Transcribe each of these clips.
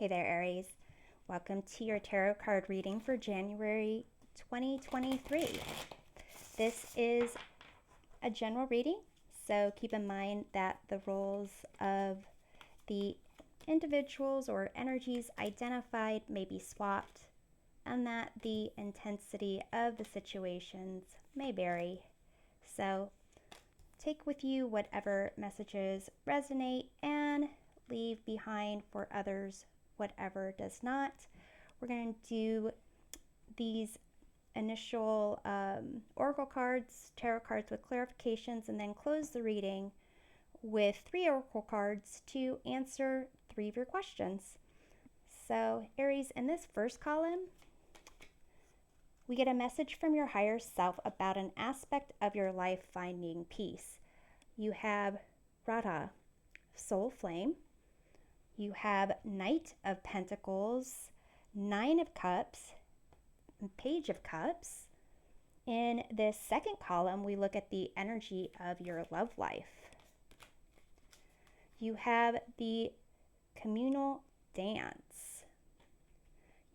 Hey there, Aries. Welcome to your tarot card reading for January 2023. This is a general reading, so keep in mind that the roles of the individuals or energies identified may be swapped and that the intensity of the situations may vary. So take with you whatever messages resonate and leave behind for others whatever does not. We're going to do these initial oracle cards, tarot cards with clarifications, and then close the reading with 3 oracle cards to answer 3 of your questions. So, Aries, in this first column, we get a message from your higher self about an aspect of your life finding peace. You have Radha, soul flame. You have Knight of Pentacles, 9 of Cups, and Page of Cups. In this second column, we look at the energy of your love life. You have the communal dance.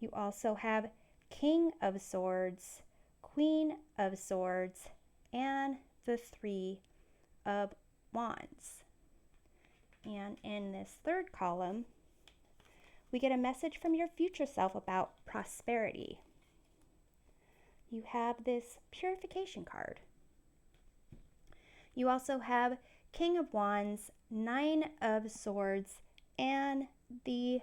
You also have King of Swords, Queen of Swords, and the 3 of Wands. And in this third column, we get a message from your future self about prosperity. You have this purification card. You also have King of Wands, 9 of Swords, and the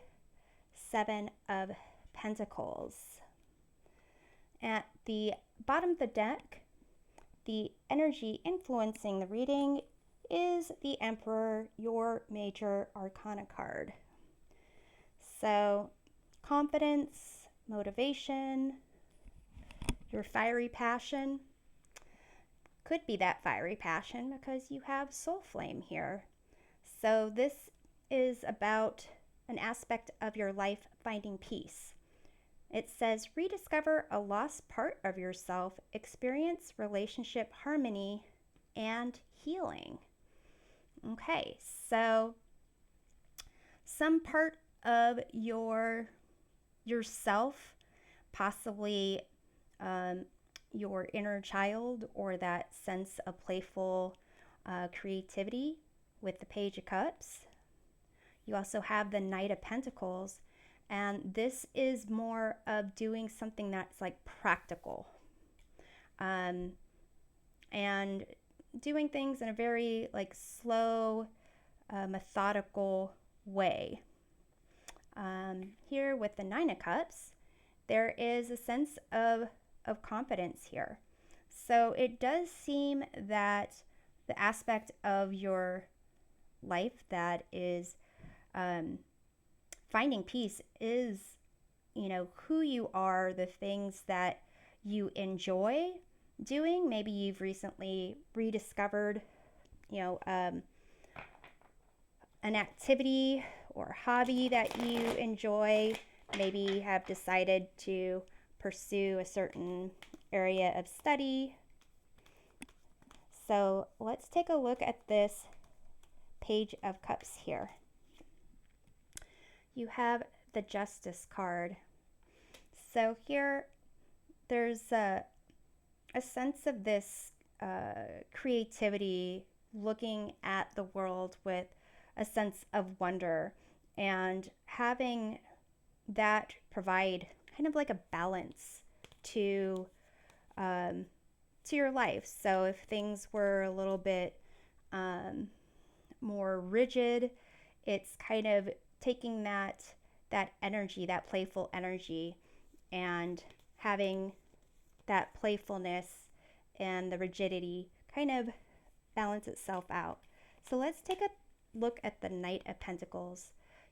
7 of Pentacles. At the bottom of the deck, the energy influencing the reading is the Emperor, your major arcana card. So, confidence, motivation, your fiery passion. Could be that fiery passion because you have soul flame here. So this is about an aspect of your life finding peace. It says, rediscover a lost part of yourself, experience relationship harmony and healing. Okay, so some part of yourself, possibly your inner child or that sense of playful creativity with the Page of Cups. You also have the Knight of Pentacles, and this is more of doing something that's like practical and doing things in a very like slow, methodical way. Here with the 9 of Cups, there is a sense of confidence here. So it does seem that the aspect of your life that is finding peace is, who you are, the things that you enjoy doing. Maybe you've recently rediscovered, an activity or hobby that you enjoy. Maybe have decided to pursue a certain area of study. So let's take a look at this Page of Cups here. You have the Justice card. So here there's a sense of this creativity, looking at the world with a sense of wonder and having that provide kind of like a balance to your life. So if things were a little bit more rigid, it's kind of taking that energy, that playful energy, and having that playfulness and the rigidity kind of balance itself out. So let's take a look at the Knight of Pentacles.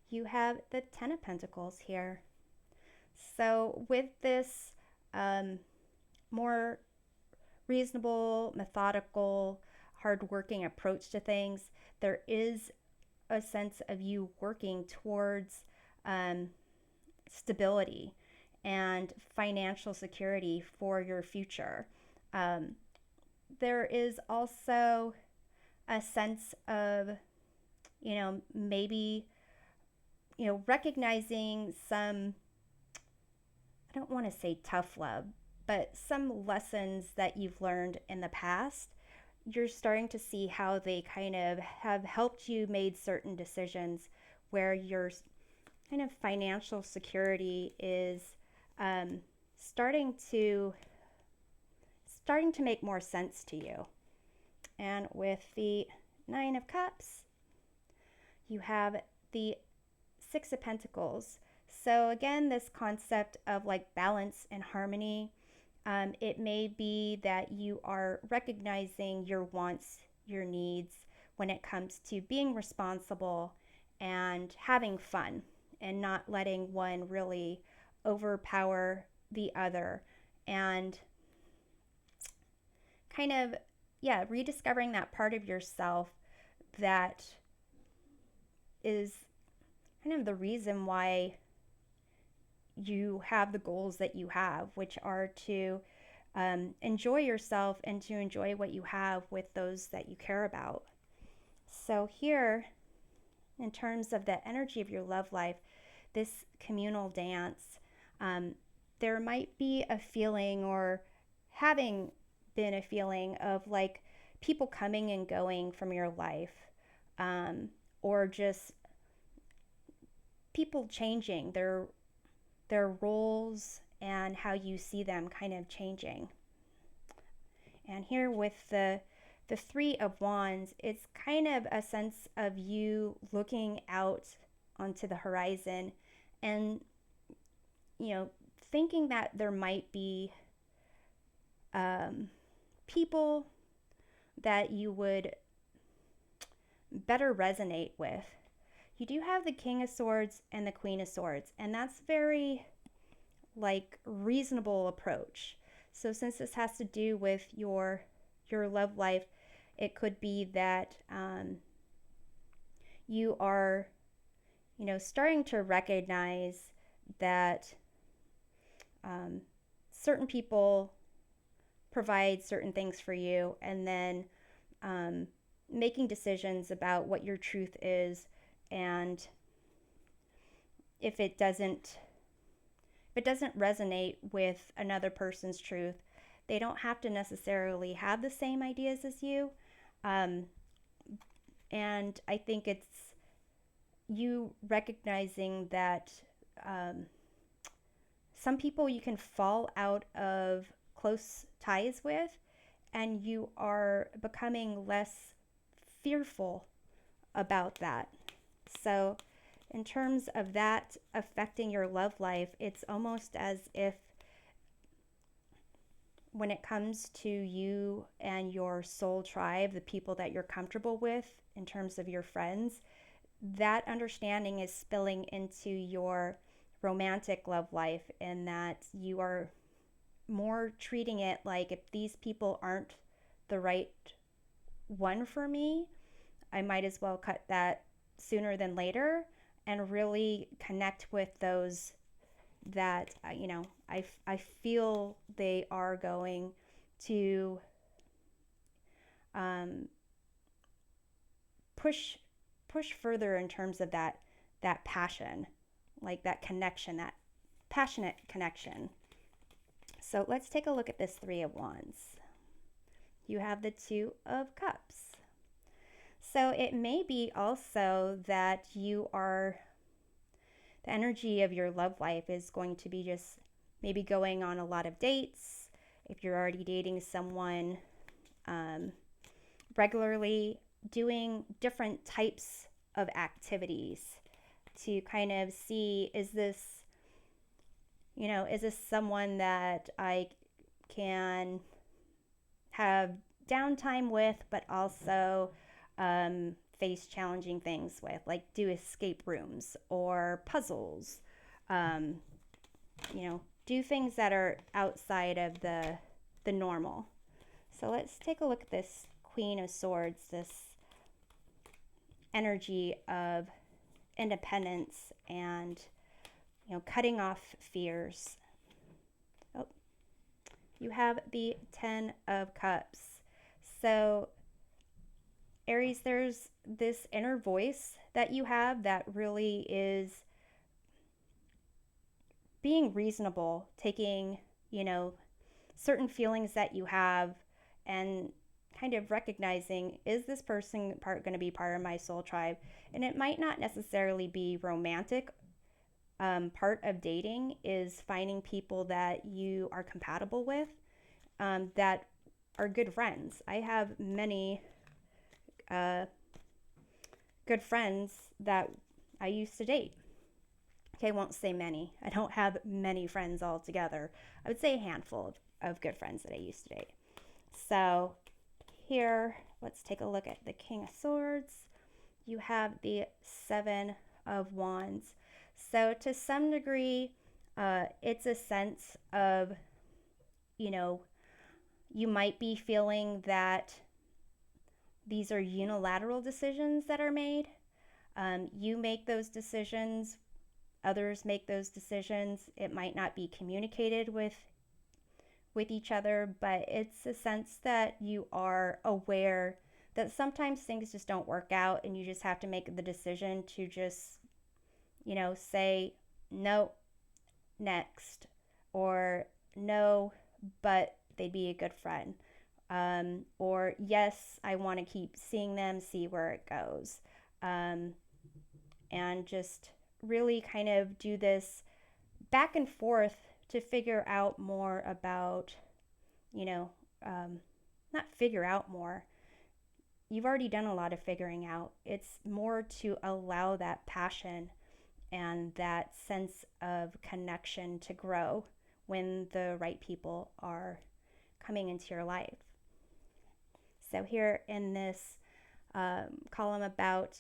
You have the 10 of Pentacles here. So with this more reasonable, methodical, hardworking approach to things, there is a sense of you working towards stability and financial security for your future. There is also a sense of, maybe recognizing some, I don't want to say tough love, but some lessons that you've learned in the past. You're starting to see how they kind of have helped you made certain decisions where your kind of financial security is um, starting to starting to make more sense to you. And with the Nine of Cups, you have the Six of Pentacles. So again, this concept of like balance and harmony. It may be that you are recognizing your wants, your needs when it comes to being responsible and having fun and not letting one really overpower the other. And kind of, yeah, rediscovering that part of yourself that is kind of the reason why you have the goals that you have, which are to enjoy yourself and to enjoy what you have with those that you care about. So, here, in terms of the energy of your love life, this communal dance, there might be a feeling, or having been a feeling, of like people coming and going from your life, or just people changing their roles and how you see them kind of changing. And here with the Three of Wands, it's kind of a sense of you looking out onto the horizon and, thinking that there might be people that you would better resonate with. You do have the King of Swords and the Queen of Swords, and that's very like reasonable approach. So since this has to do with your love life, it could be that you are, starting to recognize that certain people provide certain things for you, and then making decisions about what your truth is, and if it doesn't resonate with another person's truth, they don't have to necessarily have the same ideas as you. And I think it's you recognizing that some people you can fall out of close ties with, and you are becoming less fearful about that. So, in terms of that affecting your love life, it's almost as if when it comes to you and your soul tribe, the people that you're comfortable with in terms of your friends, that understanding is spilling into your romantic love life, and that you are more treating it like, if these people aren't the right one for me, I might as well cut that sooner than later and really connect with those that I feel they are going to push further in terms of that passion, like that connection, that passionate connection. So let's take a look at this Three of Wands. You have the Two of Cups. So it may be also that the energy of your love life is going to be just maybe going on a lot of dates. If you're already dating someone, regularly doing different types of activities to kind of see, is this someone that I can have downtime with, but also face challenging things with, like do escape rooms or puzzles, do things that are outside of the normal. So let's take a look at this Queen of Swords, this energy of independence and cutting off fears. Oh, you have the Ten of Cups. So Aries, there's this inner voice that you have that really is being reasonable, taking, you know, certain feelings that you have and kind of recognizing, is this person going to be part of my soul tribe? And it might not necessarily be romantic. Part of dating is finding people that you are compatible with, that are good friends. I have many uh, good friends that I used to date. Okay, I won't say many. I don't have many friends altogether. I would say a handful of good friends that I used to date. So here, let's take a look at the King of Swords. You have the Seven of Wands. So to some degree, it's a sense of, you know, you might be feeling that these are unilateral decisions that are made. You make those decisions, others make those decisions. It might not be communicated with each other, but it's a sense that you are aware that sometimes things just don't work out and you just have to make the decision to just, say no, next, or no, but they'd be a good friend. Or yes, I want to keep seeing them, see where it goes. Um, and just really kind of do this back and forth to figure out more about, you know, not figure out more. You've already done a lot of figuring out. It's more to allow that passion and that sense of connection to grow when the right people are coming into your life. So, here in this column about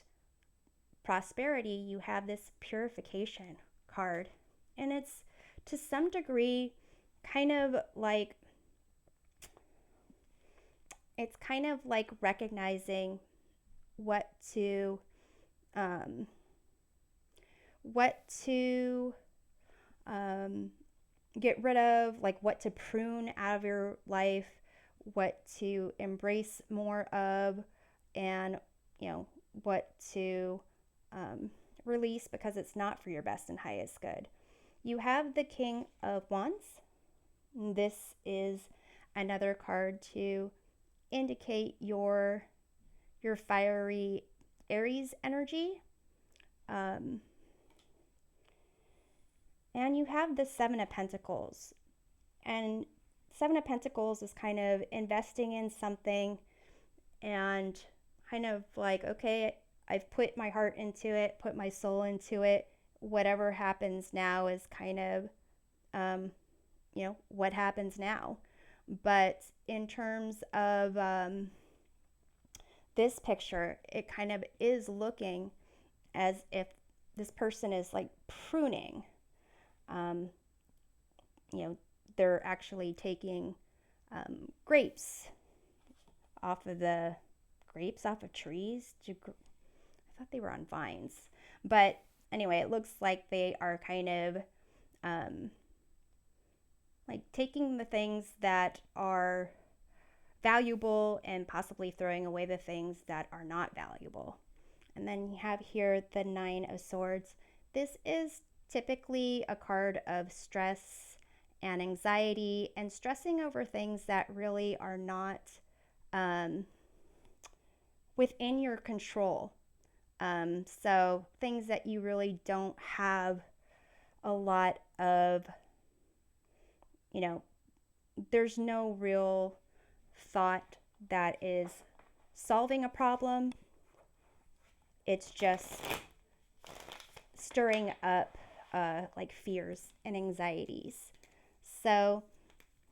prosperity, you have this purification card. And it's to some degree kind of like, it's kind of like recognizing what to um, what to um, get rid of, like what to prune out of your life, what to embrace more of, and what to um, release because it's not for your best and highest good. You have the King of Wands. This is another card to indicate your fiery Aries energy. Um, and you have the Seven of Pentacles. And Seven of Pentacles is kind of investing in something and kind of like, okay, I've put my heart into it, put my soul into it. Whatever happens now is kind of, what happens now. But in terms of this picture, it kind of is looking as if this person is like pruning. Um, they're actually taking grapes off of trees. I thought they were on vines. But anyway, it looks like they are kind of like taking the things that are valuable and possibly throwing away the things that are not valuable. And then you have here the Nine of Swords. This is typically a card of stress and anxiety and stressing over things that really are not within your control. So things that you really don't have a lot of, there's no real thought that is solving a problem. It's just stirring up like fears and anxieties. So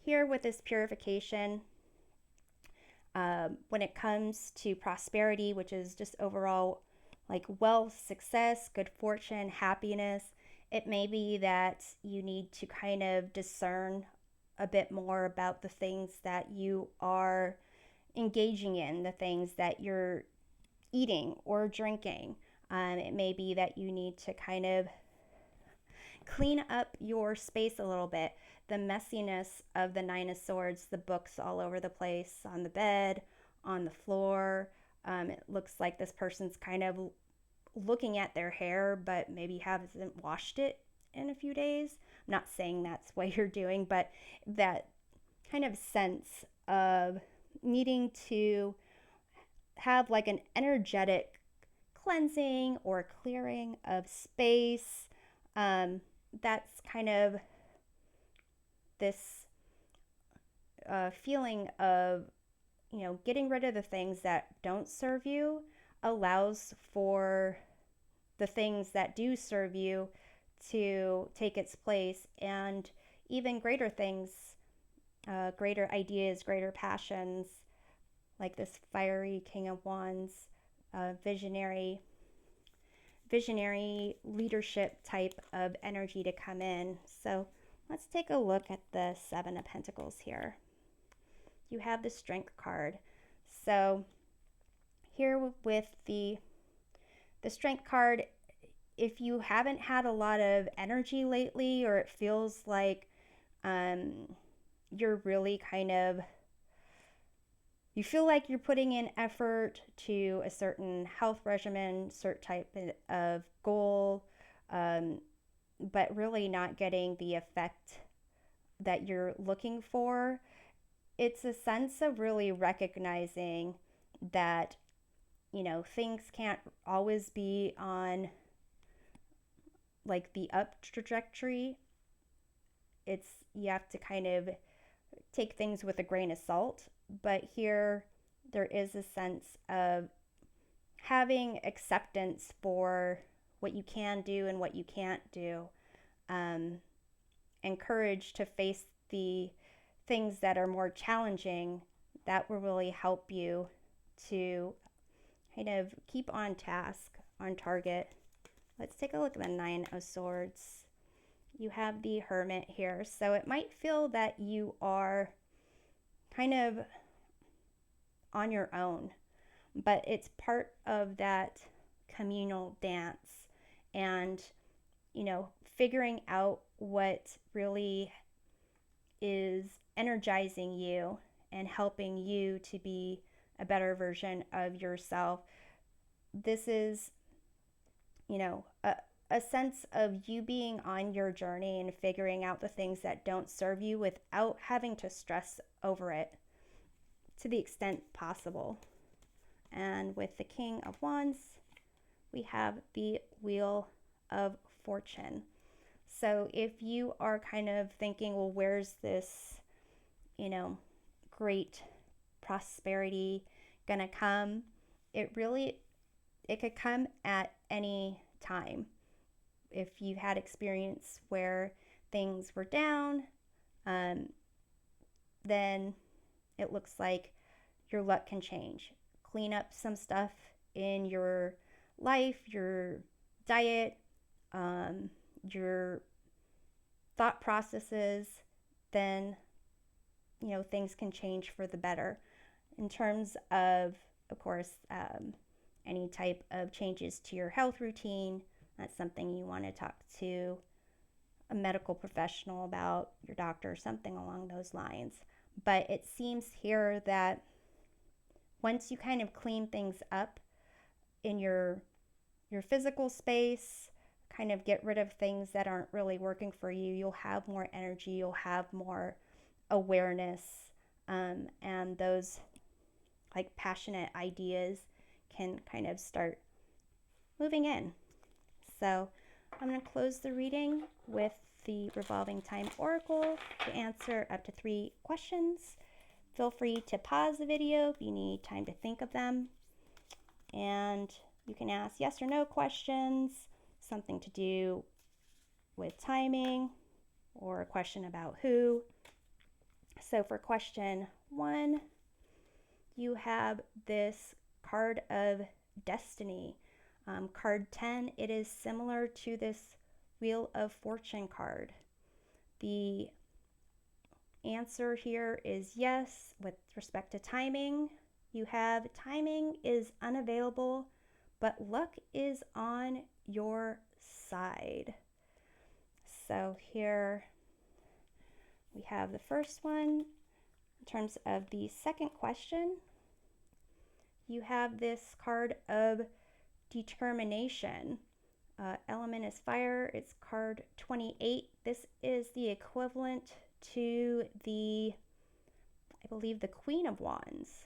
here with this purification, when it comes to prosperity, which is just overall like wealth, success, good fortune, happiness, it may be that you need to kind of discern a bit more about the things that you are engaging in, the things that you're eating or drinking. It may be that you need to kind of clean up your space a little bit. The messiness of the Nine of Swords, the books all over the place, on the bed, on the floor. It looks like this person's kind of looking at their hair, but maybe hasn't washed it in a few days. I'm not saying that's what you're doing, but that kind of sense of needing to have like an energetic cleansing or clearing of space. That's kind of this feeling of, getting rid of the things that don't serve you allows for the things that do serve you to take its place, and even greater things, greater ideas, greater passions, like this fiery King of Wands, visionary leadership type of energy to come in. So let's take a look at the Seven of Pentacles here. You have the Strength card. So here with the Strength card, if you haven't had a lot of energy lately, or it feels like you're really you feel like you're putting in effort to a certain health regimen, certain type of goal, but really not getting the effect that you're looking for, it's a sense of really recognizing that, things can't always be on like the up trajectory. You have to kind of take things with a grain of salt, but here there is a sense of having acceptance for what you can do and what you can't do, and courage to face the things that are more challenging. That will really help you to kind of keep on task, on target. Let's take a look at the Nine of Swords. You have the Hermit here, so it might feel that you are kind of on your own, but it's part of that communal dance, and figuring out what really is energizing you and helping you to be a better version of yourself. This is, a sense of you being on your journey and figuring out the things that don't serve you without having to stress over it to the extent possible. And with the King of Wands, we have the Wheel of Fortune. So if you are kind of thinking, well, where's this, great prosperity gonna come? It could come at any time. If you had experience where things were down, then it looks like your luck can change. Clean up some stuff in your life, your diet, your thought processes, then things can change for the better. In terms of course, any type of changes to your health routine, that's something you want to talk to a medical professional about, your doctor, something along those lines. But it seems here that once you kind of clean things up in your physical space, kind of get rid of things that aren't really working for you, you'll have more energy, you'll have more awareness, and those like passionate ideas can kind of start moving in. So I'm going to close the reading with the Revolving Time Oracle to answer up to 3 questions. Feel free to pause the video if you need time to think of them. And you can ask yes or no questions, something to do with timing, or a question about who. So for question 1, you have this card of destiny. Card 10, it is similar to this Wheel of Fortune card. The answer here is yes. With respect to timing, you have timing is unavailable, but luck is on your side. So here we have the first one. In terms of the second question, you have this card of determination. Element is fire. It's card 28. This is the equivalent to the, I believe, the Queen of Wands.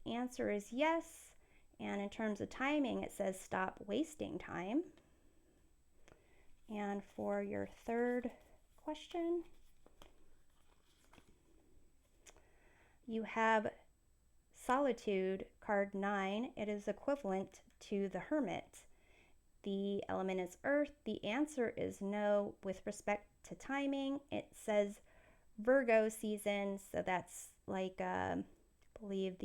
The answer is yes. And in terms of timing, it says stop wasting time. And for your third question, you have Solitude, card 9. It is equivalent to the Hermit. The element is earth. The answer is no with respect to timing. It says Virgo season, so that's like, I believe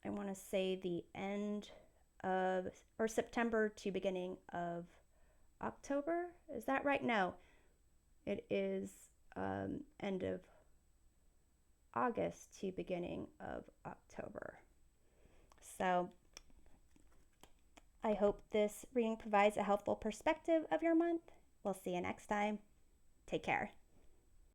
I want to say the end of, or September to beginning of October. Is that right? No, it is end of August to beginning of October. So I hope this reading provides a helpful perspective of your month. We'll see you next time. Take care.